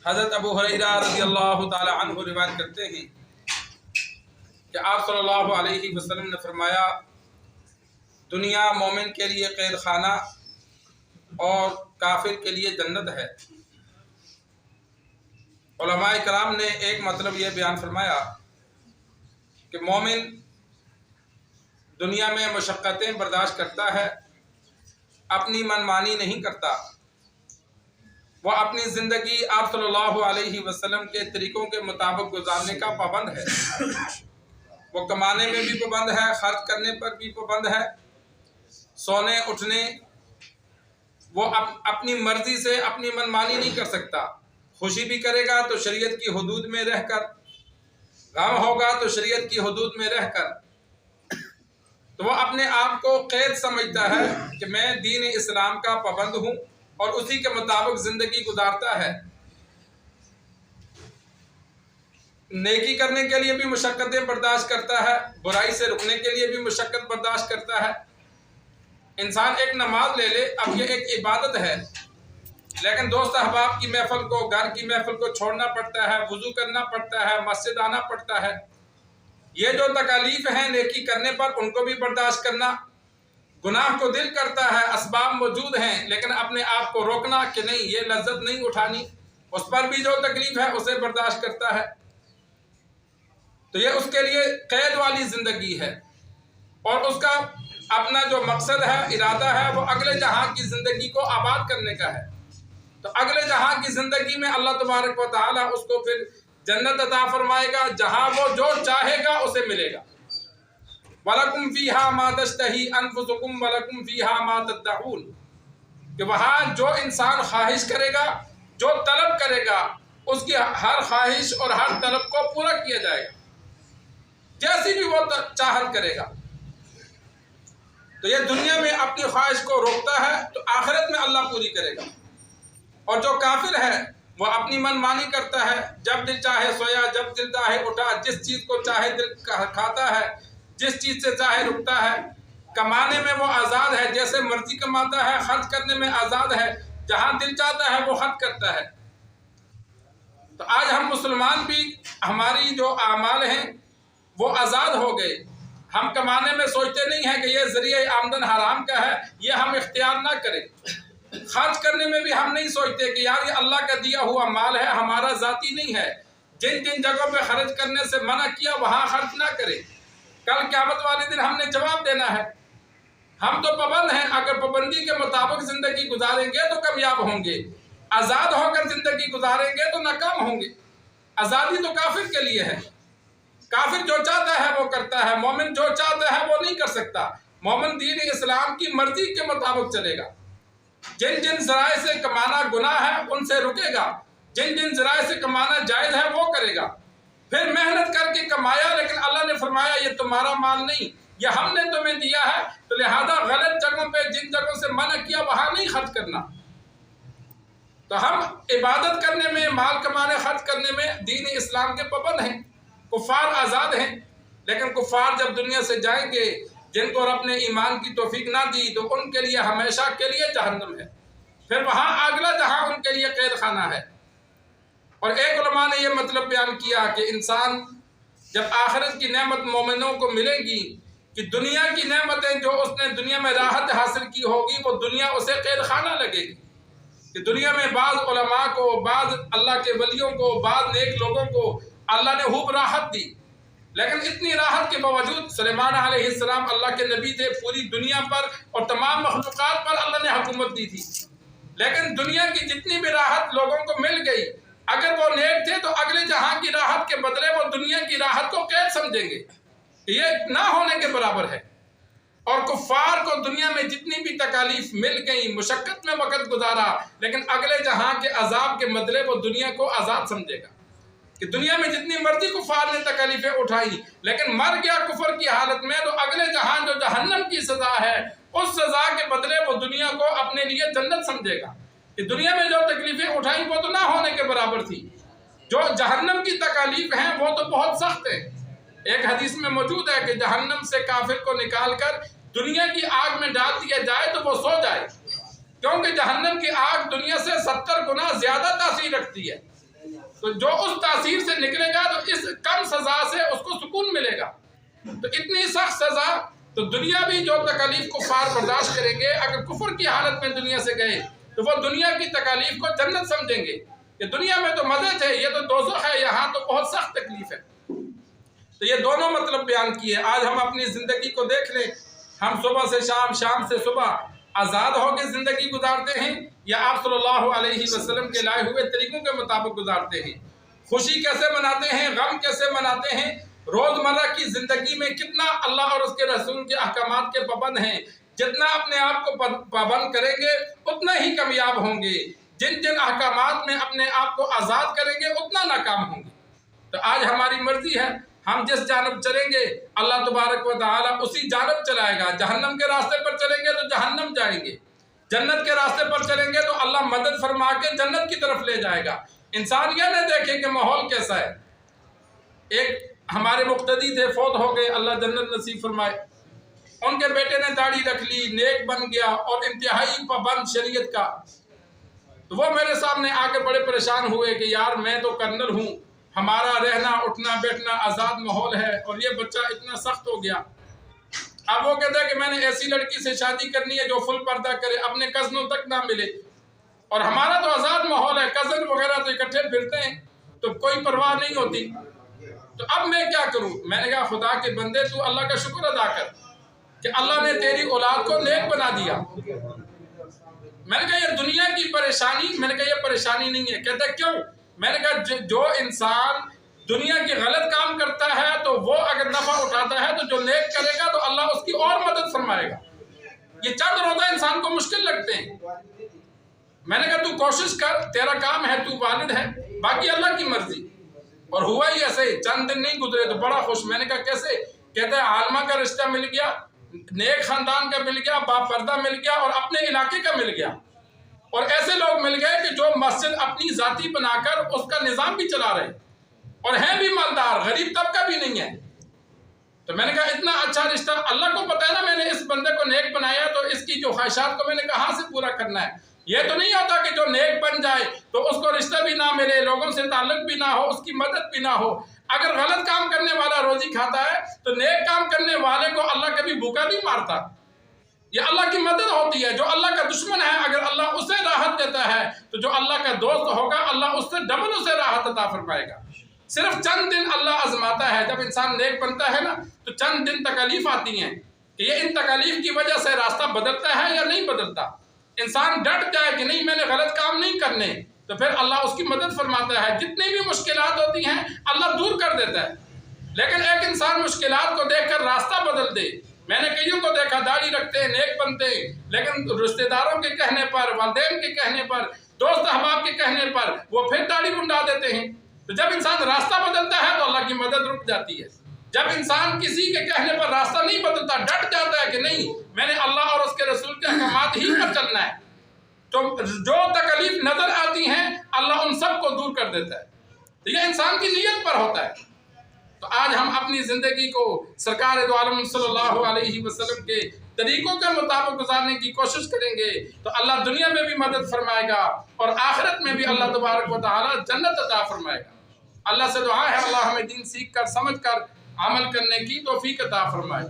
حضرت ابو ہریرہ رضی اللہ تعالی عنہ روایت کرتے ہیں کہ آپ صلی اللہ علیہ وسلم نے فرمایا، دنیا مومن کے لیے قید خانہ اور کافر کے لیے جنت ہے۔ علماء کرام نے ایک مطلب یہ بیان فرمایا کہ مومن دنیا میں مشقتیں برداشت کرتا ہے، اپنی منمانی نہیں کرتا، وہ اپنی زندگی آپ صلی اللہ علیہ وسلم کے طریقوں کے مطابق گزارنے کا پابند ہے۔ وہ کمانے میں بھی پابند ہے، خرچ کرنے پر بھی پابند ہے، سونے اٹھنے وہ اپنی مرضی سے اپنی منمانی نہیں کر سکتا۔ خوشی بھی کرے گا تو شریعت کی حدود میں رہ کر، غم ہوگا تو شریعت کی حدود میں رہ کر، تو وہ اپنے آپ کو قید سمجھتا ہے کہ میں دین اسلام کا پابند ہوں اور اسی کے مطابق زندگی گزارتا ہے۔ نیکی کرنے کے لیے بھی مشقتیں برداشت کرتا ہے، برائی سے رکنے کے لیے بھی مشقت برداشت کرتا ہے۔ انسان ایک نماز لے لے، اب یہ ایک عبادت ہے، لیکن دوست احباب کی محفل کو، گھر کی محفل کو چھوڑنا پڑتا ہے، وضو کرنا پڑتا ہے، مسجد آنا پڑتا ہے۔ یہ جو تکالیف ہیں نیکی کرنے پر، ان کو بھی برداشت کرنا، گناہ کو دل کرتا ہے، اسباب موجود ہیں، لیکن اپنے آپ کو روکنا کہ نہیں یہ لذت نہیں اٹھانی، اس پر بھی جو تکلیف ہے اسے برداشت کرتا ہے۔ تو یہ اس کے لیے قید والی زندگی ہے، اور اس کا اپنا جو مقصد ہے، ارادہ ہے، وہ اگلے جہاں کی زندگی کو آباد کرنے کا ہے۔ تو اگلے جہاں کی زندگی میں اللہ تبارک و تعالیٰ اس کو پھر جنت عطا فرمائے گا، جہاں وہ جو چاہے گا اسے ملے گا۔ وَلَكُمْ فِيهَا مَا تَشْتَهِي أَنفُسُكُمْ وَلَكُمْ فِيهَا مَا تَدَّعُونَ، کہ وہاں جو انسان خواہش کرے گا، جو طلب کرے گا، اس کی ہر خواہش اور ہر طلب کو پورا کیا جائے گا، جیسی بھی وہ چاہت کرے گا۔ تو یہ دنیا میں اپنی خواہش کو روکتا ہے تو آخرت میں اللہ پوری کرے گا۔ اور جو کافر ہے وہ اپنی من مانی کرتا ہے، جب دل چاہے سویا، جب دل چاہے اٹھا، جس چیز کو چاہے دل کھاتا ہے، جس چیز سے چاہے رکتا ہے۔ کمانے میں وہ آزاد ہے، جیسے مرضی کماتا ہے، خرچ کرنے میں آزاد ہے، جہاں دل چاہتا ہے وہ خرچ کرتا ہے۔ تو آج ہم مسلمان بھی، ہماری جو اعمال ہیں وہ آزاد ہو گئے۔ ہم کمانے میں سوچتے نہیں ہیں کہ یہ ذریعہ آمدن حرام کا ہے، یہ ہم اختیار نہ کریں۔ خرچ کرنے میں بھی ہم نہیں سوچتے کہ یار یہ اللہ کا دیا ہوا مال ہے، ہمارا ذاتی نہیں ہے۔ جن جن جگہوں پہ خرچ کرنے سے منع کیا وہاں خرچ نہ کریں، کل قیامت والے دن ہم نے جواب دینا ہے۔ ہم تو پابند ہیں، اگر پابندی کے مطابق زندگی گزاریں گے تو کامیاب ہوں گے، آزاد ہو کر زندگی گزاریں گے تو ناکام ہوں گے۔ آزادی تو کافر کے لیے ہے، کافر جو چاہتا ہے وہ کرتا ہے، مومن جو چاہتا ہے وہ نہیں کر سکتا۔ مومن دین اسلام کی مرضی کے مطابق چلے گا، جن جن ذرائع سے کمانا گناہ ہے ان سے رکے گا، جن جن ذرائع سے کمانا جائز ہے وہ کرے گا۔ پھر محنت کر کے کمایا، لیکن اللہ نے فرمایا یہ تمہارا مال نہیں، یہ ہم نے تمہیں دیا ہے، تو لہذا غلط جگہوں پہ، جن جگہوں سے منع کیا وہاں نہیں خرچ کرنا۔ تو ہم عبادت کرنے میں، مال کمانے، خرچ کرنے میں دین اسلام کے پابند ہیں۔ کفار آزاد ہیں، لیکن کفار جب دنیا سے جائیں گے، جن کو رب نے ایمان کی توفیق نہ دی، تو ان کے لیے ہمیشہ کے لیے جہنم ہے، پھر وہاں اگلا جہاں ان کے لیے قید خانہ ہے۔ اور ایک علماء نے یہ مطلب بیان کیا کہ انسان جب آخرت کی نعمت مومنوں کو ملے گی کہ دنیا کی نعمتیں جو اس نے دنیا میں راحت حاصل کی ہوگی، وہ دنیا اسے قید خانہ لگے گی۔ کہ دنیا میں بعض علماء کو، بعض اللہ کے ولیوں کو، بعض نیک لوگوں کو اللہ نے خوب راحت دی، لیکن اتنی راحت کے باوجود سلیمان علیہ السلام اللہ کے نبی تھے، پوری دنیا پر اور تمام مخلوقات پر اللہ نے حکومت دی تھی، لیکن دنیا کی جتنی بھی راحت لوگوں کو مل گئی، اگر وہ نیک تھے تو اگلے جہاں کی راحت کے بدلے وہ دنیا کی راحت کو قید سمجھیں گے، یہ نہ ہونے کے برابر ہے۔ اور کفار کو دنیا میں جتنی بھی تکالیف مل گئی، مشقت میں وقت گزارا، لیکن اگلے جہاں کے عذاب کے بدلے وہ دنیا کو آزاد سمجھے گا۔ کہ دنیا میں جتنی مرضی کفار نے تکالیفیں اٹھائی، لیکن مر گیا کفر کی حالت میں، تو اگلے جہاں جو جہنم کی سزا ہے، اس سزا کے بدلے وہ دنیا کو اپنے لیے جنت سمجھے گا۔ کہ دنیا میں جو تکلیفیں اٹھائیں وہ تو نہ ہونے کے برابر تھی، جو جہنم کی تکالیف ہیں وہ تو بہت سخت ہے۔ ایک حدیث میں موجود ہے کہ جہنم سے کافر کو نکال کر دنیا کی آگ میں ڈال دیا جائے تو وہ سو جائے، کیونکہ جہنم کی آگ دنیا سے 70 گنا زیادہ تاثیر رکھتی ہے۔ تو جو اس تاثیر سے نکلے گا تو اس کم سزا سے اس کو سکون ملے گا. تو اتنی سخت سزا تو دنیا بھی جو تکالیف کفار برداشت کریں گے. اگر کفر کی حالت میں دنیا سے گئے تو وہ دنیا کی تکالیف کو جنت سمجھیں گے کہ دنیا میں تو مزے تھے, یہ تو دوزخ ہے, یہاں تو بہت سخت تکلیف ہے. تو یہ دونوں مطلب بیان کیے. آج ہم اپنی زندگی کو دیکھ لیں, ہم صبح سے شام, شام سے صبح آزاد ہو کے زندگی گزارتے ہیں یا آپ صلی اللہ علیہ وسلم کے لائے ہوئے طریقوں کے مطابق گزارتے ہیں. خوشی کیسے مناتے ہیں, غم کیسے مناتے ہیں, روزمرہ کی زندگی میں کتنا اللہ اور اس کے رسول کے احکامات کے پابند ہیں. جتنا اپنے آپ کو پابند کریں گے اتنا ہی کامیاب ہوں گے. جن جن احکامات میں اپنے آپ کو آزاد کریں گے اتنا ناکام ہوں گے. تو آج ہماری مرضی ہے, ہم جس جانب چلیں گے اللہ تبارک و تعالیٰ اسی جانب چلائے گا. جہنم کے راستے پر چلیں گے تو جہنم جائیں گے, جنت کے راستے پر چلیں گے تو اللہ مدد فرما کے جنت کی طرف لے جائے گا. انسان یہ نہ دیکھے کہ ماحول کیسا ہے. ایک ہمارے مقتدی تھے, فوت ہو گئے, اللہ جنت نصیب فرمائے. ان کے بیٹے نے داڑھی رکھ لی, نیک بن گیا اور انتہائی پابند شریعت کا. تو وہ میرے سامنے آ کے بڑے پریشان ہوئے کہ یار میں تو کرنل ہوں, ہمارا رہنا اٹھنا بیٹھنا آزاد ماحول ہے اور یہ بچہ اتنا سخت ہو گیا. اب وہ کہتا ہے کہ میں نے ایسی لڑکی سے شادی کرنی ہے جو فل پردہ کرے, اپنے کزنوں تک نہ ملے, اور ہمارا تو آزاد ماحول ہے, کزن وغیرہ تو اکٹھے پھرتے ہیں تو کوئی پرواہ نہیں ہوتی. تو اب میں کیا کروں؟ میں نے کہا خدا کے بندے تو اللہ کا شکر ادا کر کہ اللہ نے تیری اولاد کو نیک بنا دیا. میں نے کہا یہ دنیا کی پریشانی, میں نے کہا یہ پریشانی نہیں ہے. کہتا ہے کیوں؟ میں نے کہا جو انسان دنیا کی غلط کام کرتا ہے تو وہ اگر نفع اٹھاتا ہے تو جو نیک کرے گا تو اللہ اس کی اور مدد فرمائے گا. یہ چند روزہ انسان کو مشکل لگتے ہیں. میں نے کہا تو کوشش کر, تیرا کام ہے, تو والد ہے, باقی اللہ کی مرضی. اور ہوا ہی ایسے, چند دن نہیں گزرے تو بڑا خوش. میں نے کہا کیسے؟ کہتا ہے عالمہ کا رشتہ مل گیا, نیک خاندان کا مل گیا, با پردہ مل گیا اور اپنے علاقے کا مل گیا. اور ایسے لوگ مل گئے کہ جو مسجد اپنی ذاتی بنا کر اس کا نظام بھی چلا رہے اور ہیں بھی مالدار, غریب طبقہ بھی نہیں ہے. تو میں نے کہا اتنا اچھا رشتہ, اللہ کو پتہ ہے نا میں نے اس بندے کو نیک بنایا تو اس کی جو خواہشات کو میں نے کہاں سے پورا کرنا ہے. یہ تو نہیں ہوتا کہ جو نیک بن جائے تو اس کو رشتہ بھی نہ ملے, لوگوں سے تعلق بھی نہ ہو, اس کی مدد بھی نہ ہو. اگر غلط کام کرنے والا روزی کھاتا ہے تو نیک کام کرنے والے کو اللہ کبھی بھوکا نہیں مارتا. یہ اللہ کی مدد ہوتی ہے. جو اللہ کا دشمن ہے اگر اللہ اسے راحت دیتا ہے تو جو اللہ کا دوست ہوگا اللہ اس سے ڈبل اسے راحت عطا فرمائے گا. صرف چند دن اللہ آزماتا ہے. جب انسان نیک بنتا ہے نا تو چند دن تکالیف آتی ہیں کہ یہ ان تکالیف کی وجہ سے راستہ بدلتا ہے یا نہیں بدلتا. انسان ڈٹ جائے کہ نہیں میں نے غلط کام نہیں کرنے تو پھر اللہ اس کی مدد فرماتا ہے. جتنی بھی مشکلات ہوتی ہیں اللہ دور کر دیتا ہے. لیکن ایک انسان مشکلات کو دیکھ کر راستہ بدل دے. میں نے کئیوں کو دیکھا داڑھی رکھتے ہیں, نیک بنتے ہیں, لیکن رشتہ داروں کے کہنے پر, والدین کے کہنے پر, دوست احباب کے کہنے پر وہ پھر داڑھی منڈا دیتے ہیں. تو جب انسان راستہ بدلتا ہے تو اللہ کی مدد رک جاتی ہے. جب انسان کسی کے کہنے پر راستہ نہیں بدلتا, ڈٹ جاتا ہے کہ نہیں میں نے اللہ اور اس کے رسول کے احکامات ہی پر چلنا ہے, تو جو تکلیف نظر آتی ہیں اللہ ان سب کو دور کر دیتا ہے. تو یہ انسان کی نیت پر ہوتا ہے. تو آج ہم اپنی زندگی کو سرکار دو عالم صلی اللہ علیہ وسلم کے طریقوں کے مطابق گزارنے کی کوشش کریں گے تو اللہ دنیا میں بھی مدد فرمائے گا اور آخرت میں بھی اللہ تبارک و تعالی جنت عطا فرمائے گا. اللہ سے دعا ہے اللہ ہمیں دین سیکھ کر سمجھ کر عمل کرنے کی توفیق عطا فرمائے.